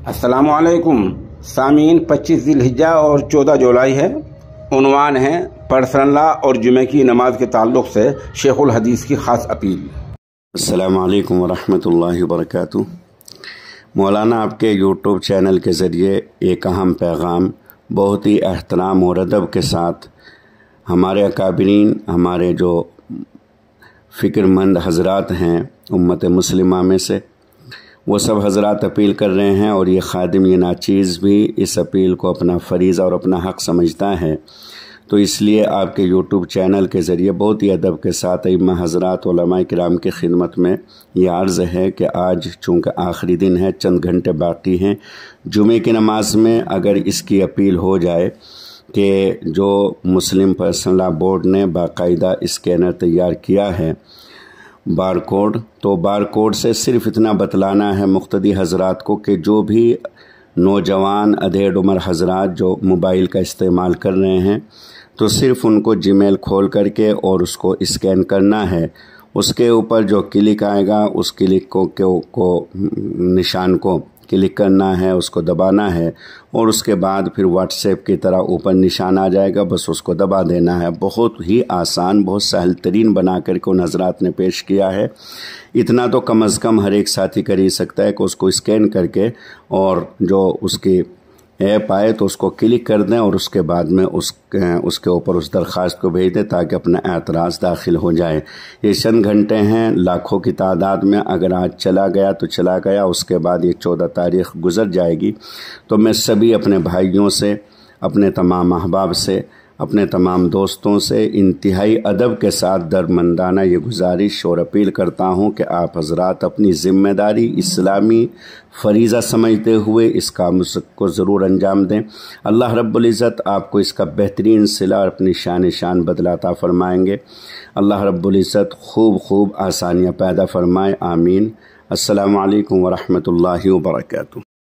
अस्सलामुअलैकुम सामीन। 25 ज़िलहिज्जा और 14 जुलाई है। उन्वान है पर्सनल लॉ और जुमे की नमाज के ताल्लुक़ से शेखुल हदीस की ख़ास अपील। अस्सलामुअलैकुम वरहमतुल्लाहि वबरकातुहू। मौलाना आपके यूट्यूब चैनल के ज़रिए एक अहम पैगाम बहुत ही एहतराम और अदब के साथ हमारे अकाबिरीन, हमारे जो फ़िक्रमंद हज़रात हैं उम्मत मुस्लिमा में से, वो सब हज़रात अपील कर रहे हैं और ये खादिम, ये नाचीज़ भी इस अपील को अपना फ़रीज़ा और अपना हक़ समझता है। तो इसलिए आपके यूट्यूब चैनल के ज़रिए बहुत ही अदब के साथ इमाम हज़रात उलमाए किराम की खिदमत में ये अर्ज़ है कि आज चूँकि आखिरी दिन है, चंद घंटे बाकी हैं जुमे की नमाज में, अगर इसकी अपील हो जाए कि जो मुस्लिम पर्सनल लॉ बोर्ड ने बाकायदा स्कैनर तैयार किया है बार कोड, तो बार कोड से सिर्फ़ इतना बतलाना है मुक़्तदी हज़रात को कि जो भी नौजवान अधेड़ उम्र हज़रात जो मोबाइल का इस्तेमाल कर रहे हैं, तो सिर्फ़ उनको जीमेल खोल करके और उसको स्कैन करना है। उसके ऊपर जो क्लिक आएगा उस क्लिक को निशान को क्लिक करना है, उसको दबाना है और उसके बाद फिर व्हाट्सएप की तरह ऊपर निशान आ जाएगा, बस उसको दबा देना है। बहुत ही आसान, बहुत सहल तरीन बना करके उन हज़रात ने पेश किया है। इतना तो कम अज़ कम हर एक साथी कर ही सकता है कि उसको स्कैन करके और जो उसकी ऐप आए तो उसको क्लिक कर दें और उसके बाद में उसके ऊपर उस दरख्वास्त को भेज दें ताकि अपना एतराज़ दाखिल हो जाए। ये चंद घंटे हैं, लाखों की तादाद में, अगर आज चला गया तो चला गया, उसके बाद ये 14 तारीख़ गुज़र जाएगी। तो मैं सभी अपने भाइयों से, अपने तमाम अहबाब से, अपने तमाम दोस्तों से इंतहाई अदब के साथ दरमंदाना ये गुजारिश और अपील करता हूँ कि आप हज़रात अपनी ज़िम्मेदारी इस्लामी फ़रीज़ा समझते हुए इस काम को ज़रूर अंजाम दें। अल्लाह रब्बुल इज़्ज़त आपको इसका बेहतरीन सिला और अपनी शान बदला अता फ़रमाएँगे। अल्लाह रब्बुल इज़्ज़त खूब आसानियाँ पैदा फ़रमाए, आमीन। अस्सलामु अलैकुम वरहमतुल्लाहि वबरकातुहू।